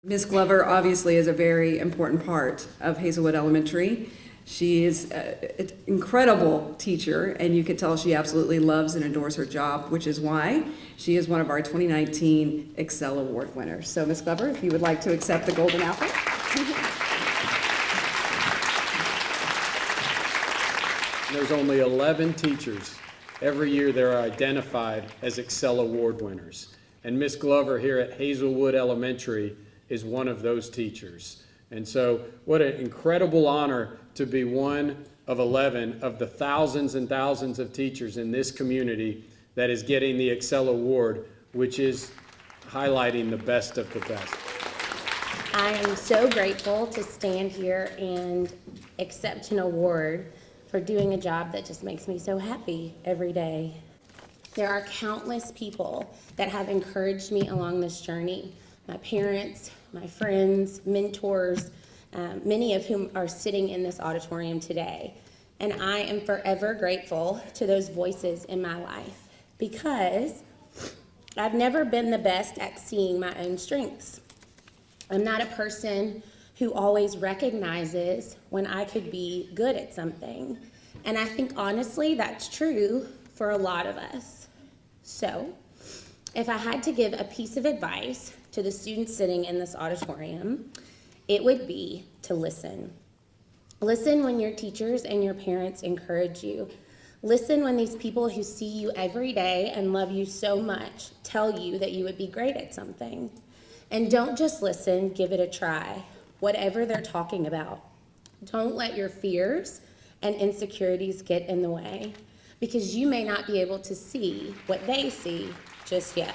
Ms. Glover obviously is a very important part of Hazelwood Elementary. She is an incredible teacher, and you could tell she absolutely loves and adores her job, which is why she is one of our 2019 ExCEL Award winners. So, Ms. Glover, if you would like to accept the Golden Apple. There's only 11 teachers. Every year they're identified as ExCEL Award winners. And Ms. Glover here at Hazelwood Elementary is one of those teachers. And so what an incredible honor to be one of 11 of the thousands and thousands of teachers in this community that is getting the ExCEL Award, which is highlighting the best of the best. I am so grateful to stand here and accept an award for doing a job that just makes me so happy every day. There are countless people that have encouraged me along this journey. My parents, my friends, mentors, many of whom are sitting in this auditorium today. And I am forever grateful to those voices in my life because I've never been the best at seeing my own strengths. I'm not a person who always recognizes when I could be good at something. And I think honestly that's true for a lot of us. So, if I had to give a piece of advice to the students sitting in this auditorium, it would be to listen. Listen when your teachers and your parents encourage you. Listen when these people who see you every day and love you so much tell you that you would be great at something. And don't just listen, give it a try, whatever they're talking about. Don't let your fears and insecurities get in the way, because you may not be able to see what they see just yet.